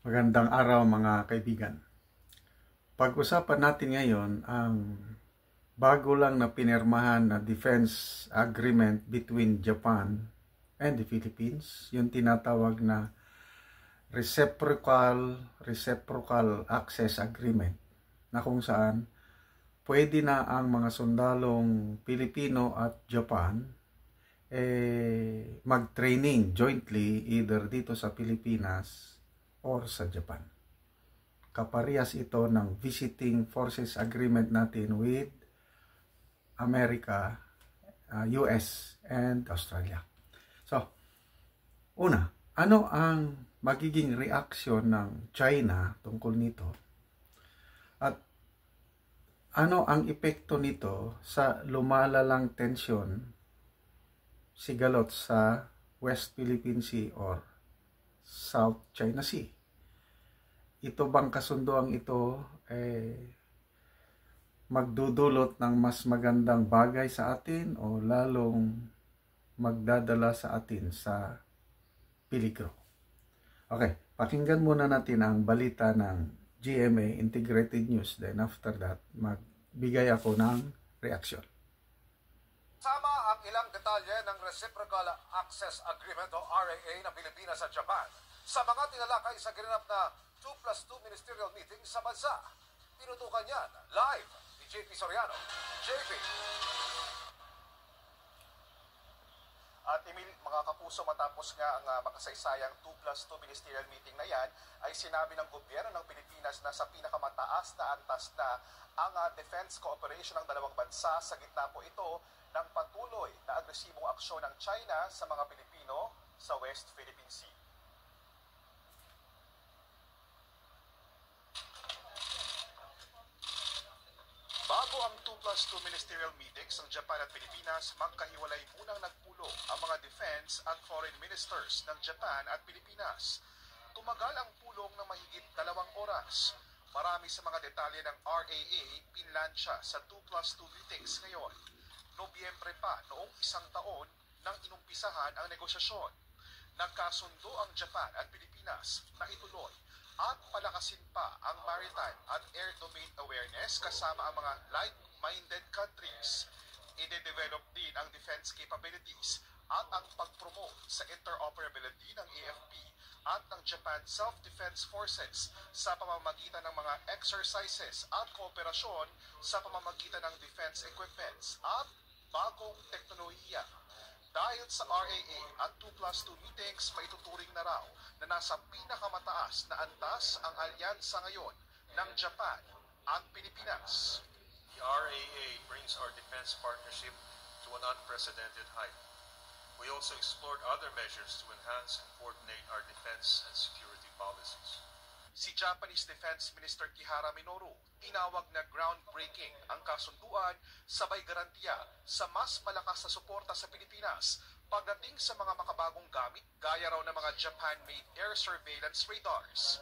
Magandang araw mga kaibigan. Pag-usapan natin ngayon ang bago lang na pinirmahan na defense agreement between Japan and the Philippines, yung tinatawag na reciprocal access agreement, na kung saan pwede na ang mga sundalong Pilipino at Japan mag-training jointly either dito sa Pilipinas or sa Japan. Kaparehas ito ng visiting forces agreement natin with America, US, and Australia. So, una, ano ang magiging reaksyon ng China tungkol nito? At ano ang epekto nito sa lumalalang tensyon sigalot sa West Philippine Sea or South China Sea? Ito bang kasunduang ito magdudulot ng mas magandang bagay sa atin o lalong magdadala sa atin sa peligro? Okay, pakinggan muna natin ang balita ng GMA Integrated News. Then after that, magbigay ako ng reaksyon. Sama ang ilang detalye ng Reciprocal Access Agreement o RAA ng Pilipinas at Japan sa mga tinalakay sa ginanap na 2+2 ministerial meeting sa bansa. Tinutukan yan live ni JP Soriano. JP. At Emil, mga kapuso, matapos nga ang makasaysayang 2+2 ministerial meeting na yan, ay sinabi ng gobyerno ng Pilipinas na sa pinakamataas na antas na ang defense cooperation ng dalawang bansa. Sa gitna po ito ng patuloy na agresibong aksyon ng China sa mga Pilipino sa West Philippine Sea. Bago ang 2+2 ministerial meetings ng Japan at Pilipinas, magkahiwalay munang nagpulong ang mga defense at foreign ministers ng Japan at Pilipinas. Tumagal ang pulong ng mahigit 2 oras. Marami sa mga detalye ng RAA pinlansya sa 2+2 meetings ngayon. Nobyembre pa noong 1 taon nang inumpisahan ang negosasyon. Nagkasundo ang Japan at Pilipinas na ituloy at palakasin pa ang maritime at air domain awareness kasama ang mga like-minded countries. Ide-develop din ang defense capabilities at ang pag-promote sa interoperability ng AFP at ng Japan Self-Defense Forces sa pamamagitan ng mga exercises at kooperasyon sa pamamagitan ng defense equipments at bagong teknolohiya. Dahil sa RAA at 2+2 meetings, maituturing na raw na nasa pinakamataas na antas ang alyansa ngayon ng Japan at Pilipinas. The RAA brings our defense partnership to an unprecedented height. We also explored other measures to enhance and coordinate our defense and security policies. Si Japanese Defense Minister Kihara Minoru, tinawag na groundbreaking ang kasunduan sabay garantiya sa mas malakas na suporta sa Pilipinas pagdating sa mga makabagong gamit gaya raw ng mga Japan-made air surveillance radars.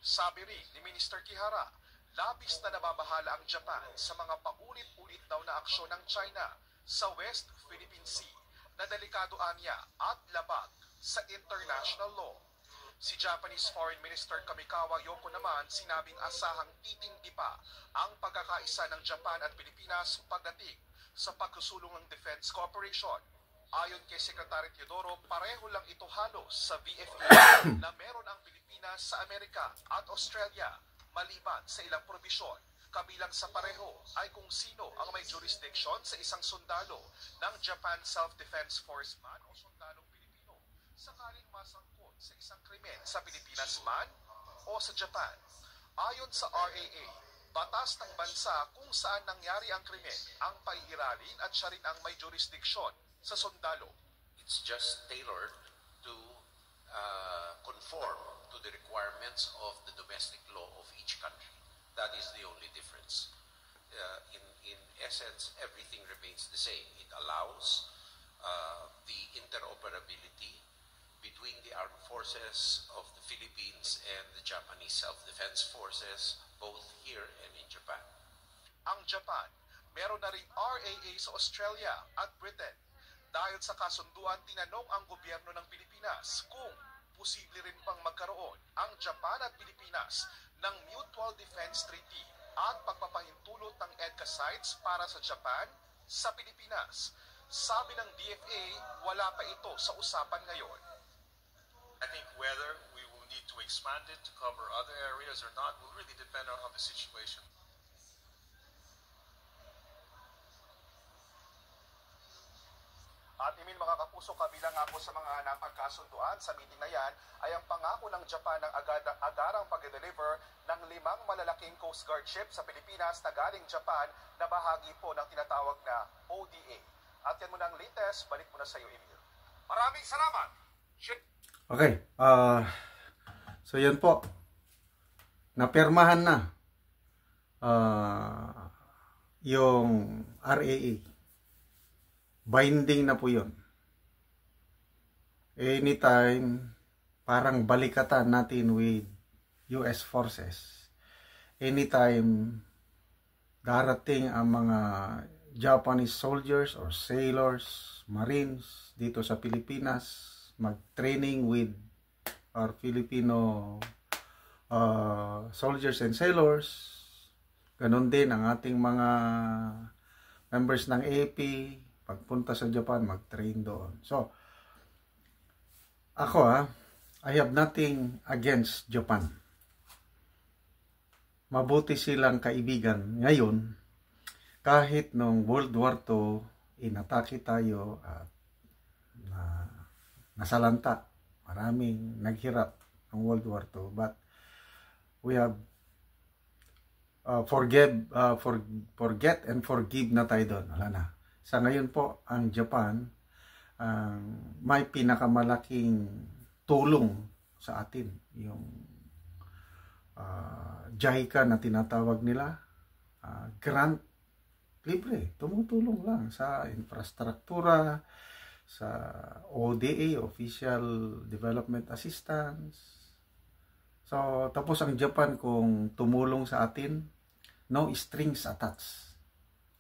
Sabi rin ni Minister Kihara, labis na nababahala ang Japan sa mga paulit-ulit daw na aksyon ng China sa West Philippine Sea na delikado anya at labag sa international law. Si Japanese Foreign Minister Kamikawa Yoko naman sinabing asahang titindi pa ang pagkakaisa ng Japan at Pilipinas pagdating sa pagsusulong ng defense cooperation. Ayon kay Secretary Teodoro, pareho lang ito halos sa VFA na meron ang Pilipinas sa Amerika at Australia maliban sa ilang probisyon. Kabilang sa pareho ay kung sino ang may jurisdiction sa isang sundalo ng Japan Self-Defense Force man o sundalong Pilipino sakaling masangkot sa isang krimen sa Pilipinas man o sa Japan. Ayon sa RAA, batas ng bansa kung saan nangyari ang krimen ang paihiralin at siya rin ang may jurisdiksyon sa sundalo. It's just tailored to conform to the requirements of the domestic law of each country. That is the only difference. In essence, everything remains the same. It allows the interoperability between the armed forces of the Philippines and the Japanese Self-Defense Forces, both here and in Japan. Ang Japan, meron na rin RAA sa Australia at Britain. Dahil sa kasunduan, tinanong ang gobyerno ng Pilipinas kung posible rin bang magkaroon ang Japan at Pilipinas ng Mutual Defense Treaty at pagpapahintulot ng EDCA sites para sa Japan sa Pilipinas? Sabi ng DFA, wala pa ito sa usapan ngayon. I think whether we will need to expand it to cover other areas or not will really depend on how the situation. At imin mga kapuso, kabilang nga po sa mga napagkasunduan sa meeting na yan ay ang pangako ng Japan ng agarang pag-deliver ng 5 malalaking Coast Guard ship sa Pilipinas na galing Japan na bahagi po ng tinatawag na ODA. At yan muna ang latest, balik muna sa iyo, Emil. Maraming salamat! Okay, so yan po, napirmahan na yung RAA. Binding na po yun. Anytime, parang balikatan natin with US forces. Anytime, darating ang mga Japanese soldiers or sailors, marines dito sa Pilipinas, mag-training with our Filipino soldiers and sailors. Ganon din ang ating mga members ng AP, pagpunta sa Japan, mag-train doon. So, ako I have nothing against Japan. Mabuti silang kaibigan ngayon, kahit nung World War II, inatake tayo at nasalanta. Maraming naghirap ng World War II. But we have forget and forgive na tayo doon. Wala na. Sa ngayon po, ang Japan may pinakamalaking tulong sa atin. Yung JICA na tinatawag nila, grant, libre, tumutulong lang sa infrastruktura, sa ODA, Official Development Assistance. So, tapos ang Japan kung tumulong sa atin, no strings attached.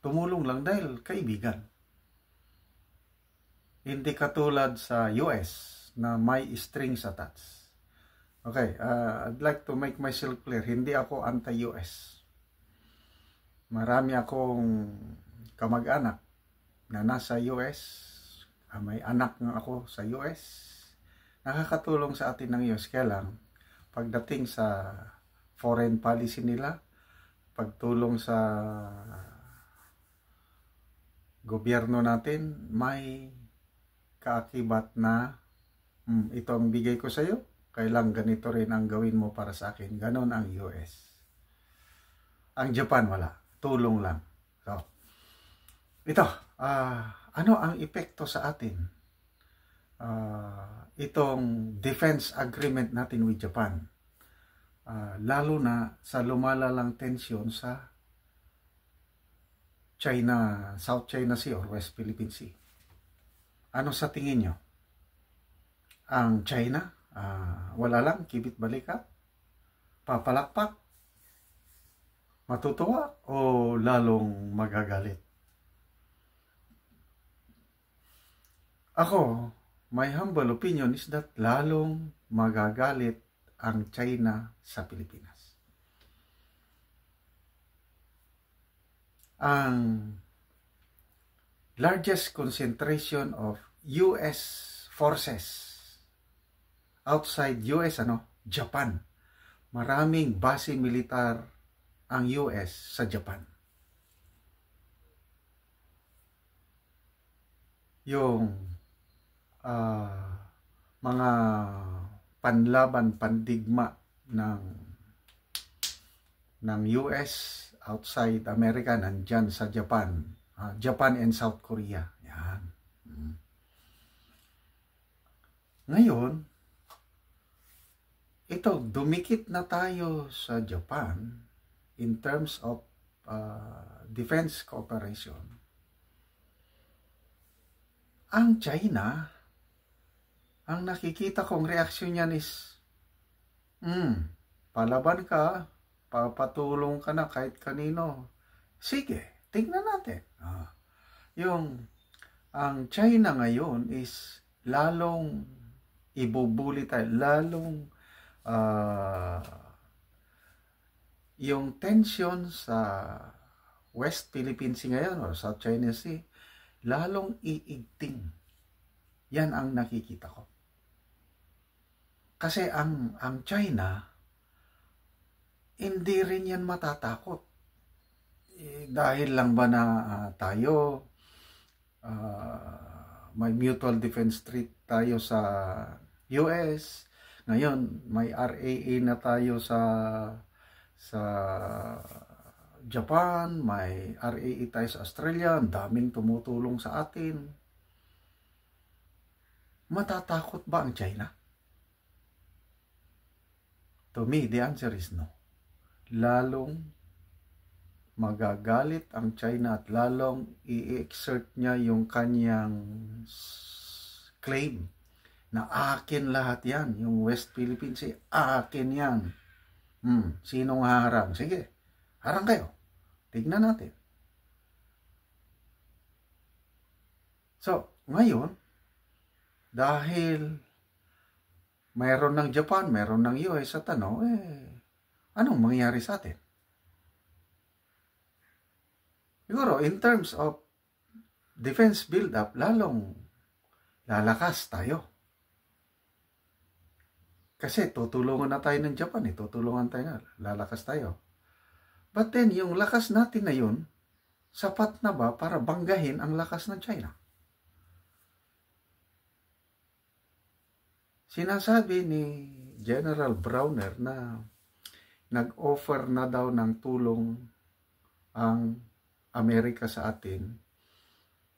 Tumulong lang dahil kaibigan. Hindi katulad sa US na may strings attached. Okay, I'd like to make myself clear. Hindi ako anti-US. Marami akong kamag-anak na nasa US. May anak nga ako sa US. Nakakatulong sa atin ng US. Kaya lang, pagdating sa foreign policy nila, pagtulong sa gobyerno natin, may kaakibat na ito ang bigay ko sa iyo, kailang ganito rin ang gawin mo para sa akin. Ganon ang US. Ang Japan wala. Tulong lang. So, ito, ano ang epekto sa atin? Itong defense agreement natin with Japan. Lalo na sa lumalalang tensyon sa China, South China Sea or West Philippine Sea. Ano sa tingin nyo? Ang China, wala lang, kibit balikat, papalakpak, matutuwa, o lalong magagalit? Ako, my humble opinion is that lalong magagalit ang China sa Pilipinas. Ang largest concentration of US forces outside US, Japan. Maraming base militar ang US sa Japan. Yung mga panlaban, pandigma ng US outside America, nandyan sa Japan. Japan and South Korea. Yan. Ngayon, ito, dumikit na tayo sa Japan in terms of defense cooperation. Ang China, ang nakikita kong reaksyon niyan is, palaban ka, papatulong ka na kahit kanino. Sige, tingnan natin. Ang China ngayon is lalong ibubuli tayo, lalong yung tension sa West Philippine Sea ngayon o South China Sea, lalong iigting. Yan ang nakikita ko. Kasi ang China, hindi rin yan matatakot. Dahil lang ba na tayo may mutual defense treaty tayo sa US, ngayon may RAA na tayo sa Japan, may RAA tayo sa Australia, ang daming tumutulong sa atin. Matatakot ba ang China? To me, the answer is no. Lalong magagalit ang China at lalong i-exert niya yung kanyang claim na akin lahat yan, yung West Philippine Sea, akin yan. Sinong haharang? Sige, harang kayo. Tignan natin. So, ngayon, dahil mayroon ng Japan, mayroon ng US sa tanong, anong mangyayari sa atin? Siguro, in terms of defense build-up, lalong lalakas tayo. Kasi tutulungan na tayo ng Japan, tutulungan tayo na, lalakas tayo. But then, yung lakas natin na yun, sapat na ba para banggahin ang lakas ng China? Sinasabi ni General Browner na nag-offer na daw ng tulong ang Amerika sa atin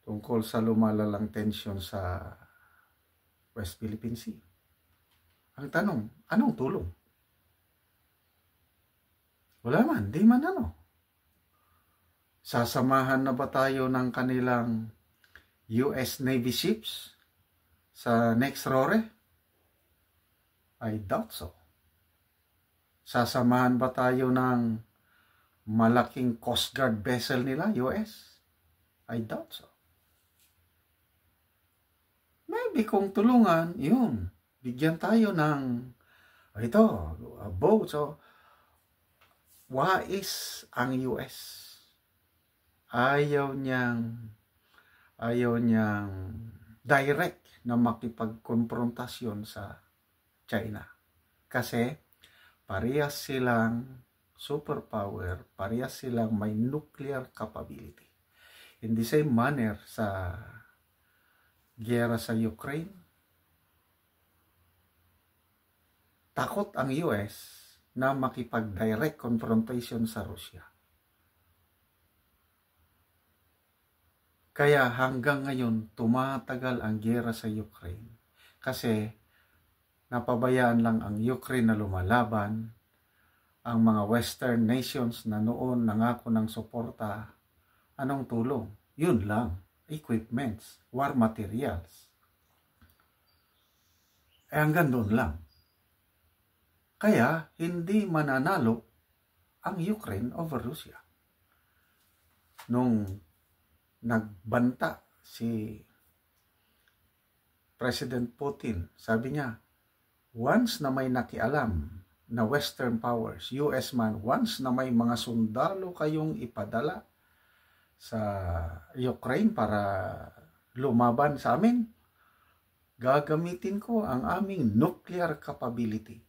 tungkol sa lumalalang tensyon sa West Philippine Sea. Ang tanong, anong tulong? Wala man, di man ano. Sasamahan na ba tayo ng kanilang US Navy ships sa next RORE? I doubt so. Sasamahan ba tayo ng malaking Coast Guard vessel nila, US? I doubt so. Maybe kung tulungan, yun, bigyan tayo ng, boat. So, wais ang US. Ayaw niyang direct na makipagkonfrontasyon sa China. Kasi, parehas silang superpower, parehas silang may nuclear capability. In the same manner sa giyera sa Ukraine, takot ang US na makipag-direct confrontation sa Russia. Kaya hanggang ngayon, tumatagal ang giyera sa Ukraine. Kasi napabayaan lang ang Ukraine na lumalaban. Ang mga Western nations na noon nangako ng suporta, anong tulong? Yun lang, equipments, war materials. Hanggang doon lang. Kaya, hindi mananalo ang Ukraine over Russia. Nung nagbanta si President Putin, sabi niya, once na may nakialam na Western powers, US man, once na may mga sundalo kayong ipadala sa Ukraine para lumaban sa amin, gagamitin ko ang aming nuclear capability.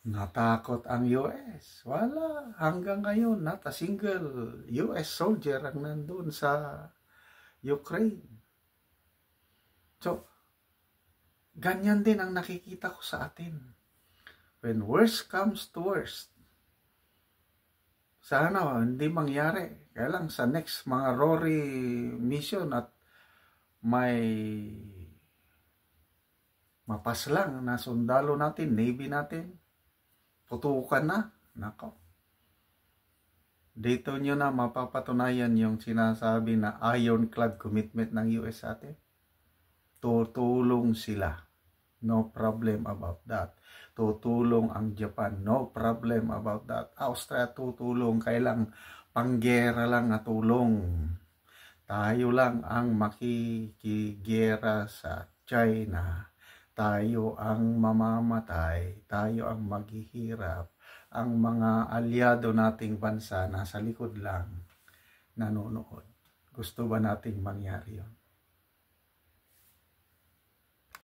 Natakot ang US. Wala. Hanggang ngayon, not a single US soldier ang nandun sa Ukraine. So, ganyan din ang nakikita ko sa atin. When worst comes to worst, sana hindi mangyari. Kaya lang sa next mga RORE mission at may mapaslang na sundalo natin, Navy natin, putukan na. Nako. Dito nyo na mapapatunayan yung sinasabi na ironclad commitment ng US sa atin. Tutulong sila. No problem about that. Tutulong ang Japan. No problem about that. Austria tutulong. Kailang panggera lang na tulong. tayo lang ang makikigera sa China, tayo ang mamamatay, tayo ang maghihirap, ang mga alyado nating bansa nasa likod lang nanonood. Gusto ba nating mangyari yun?